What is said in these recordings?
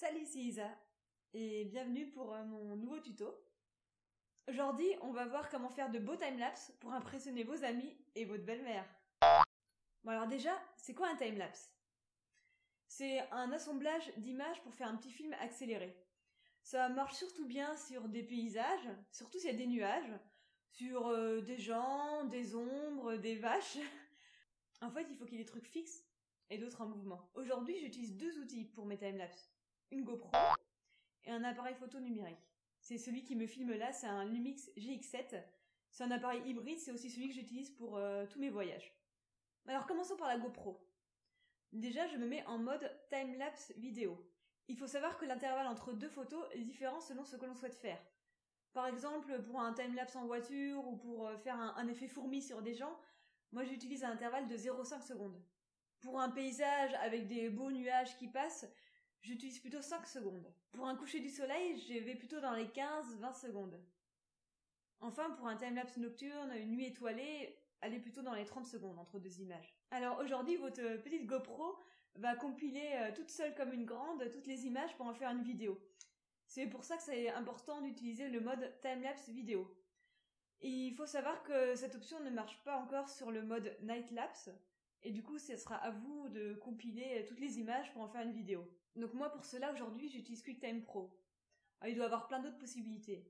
Salut, c'est Isa et bienvenue pour mon nouveau tuto. Aujourd'hui, on va voir comment faire de beaux timelapses pour impressionner vos amis et votre belle-mère. Bon alors déjà, c'est quoi un timelapse? C'est un assemblage d'images pour faire un petit film accéléré. Ça marche surtout bien sur des paysages, surtout s'il y a des nuages, sur des gens, des ombres, des vaches. En fait, il faut qu'il y ait des trucs fixes et d'autres en mouvement. Aujourd'hui, j'utilise deux outils pour mes timelapses. Une GoPro et un appareil photo numérique. C'est celui qui me filme là, c'est un Lumix GX7. C'est un appareil hybride, c'est aussi celui que j'utilise pour tous mes voyages. Alors commençons par la GoPro. Déjà, je me mets en mode timelapse vidéo. Il faut savoir que l'intervalle entre deux photos est différent selon ce que l'on souhaite faire. Par exemple, pour un timelapse en voiture ou pour faire un effet fourmi sur des gens, moi j'utilise un intervalle de 0,5 secondes. Pour un paysage avec des beaux nuages qui passent, j'utilise plutôt 5 secondes. Pour un coucher du soleil, je vais plutôt dans les 15-20 secondes. Enfin, pour un timelapse nocturne, une nuit étoilée, allez plutôt dans les 30 secondes entre deux images. Alors aujourd'hui, votre petite GoPro va compiler toute seule comme une grande toutes les images pour en faire une vidéo. C'est pour ça que c'est important d'utiliser le mode timelapse vidéo. Et il faut savoir que cette option ne marche pas encore sur le mode nightlapse, et du coup, ce sera à vous de compiler toutes les images pour en faire une vidéo. Donc moi, pour cela, aujourd'hui, j'utilise QuickTime Pro. Alors, il doit y avoir plein d'autres possibilités.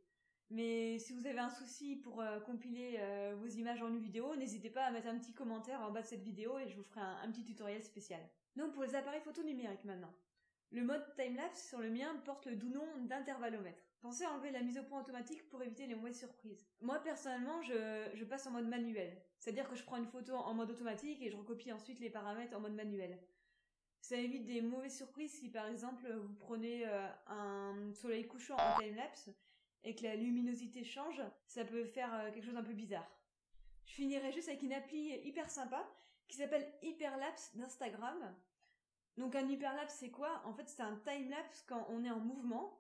Mais si vous avez un souci pour compiler vos images en une vidéo, n'hésitez pas à mettre un petit commentaire en bas de cette vidéo et je vous ferai un petit tutoriel spécial. Donc pour les appareils photo numériques maintenant. Le mode timelapse sur le mien porte le doux nom d'intervallomètre. Pensez à enlever la mise au point automatique pour éviter les mauvaises surprises. Moi personnellement, je passe en mode manuel. C'est-à-dire que je prends une photo en mode automatique et je recopie ensuite les paramètres en mode manuel. Ça évite des mauvaises surprises si par exemple vous prenez un soleil couchant en timelapse et que la luminosité change, ça peut faire quelque chose d'un peu bizarre. Je finirai juste avec une appli hyper sympa qui s'appelle Hyperlapse d'Instagram. Donc un hyperlapse c'est quoi? En fait c'est un timelapse quand on est en mouvement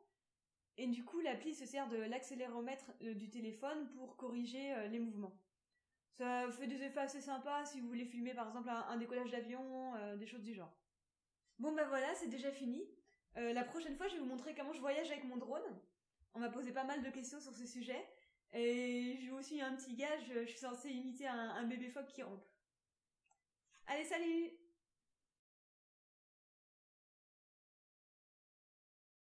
et du coup l'appli se sert de l'accéléromètre du téléphone pour corriger les mouvements. Ça fait des effets assez sympas si vous voulez filmer par exemple un décollage d'avion, des choses du genre. Bon bah voilà, c'est déjà fini. La prochaine fois je vais vous montrer comment je voyage avec mon drone. On m'a posé pas mal de questions sur ce sujet et j'ai aussi un petit gage, je suis censée imiter un bébé phoque qui rampe. Allez, salut!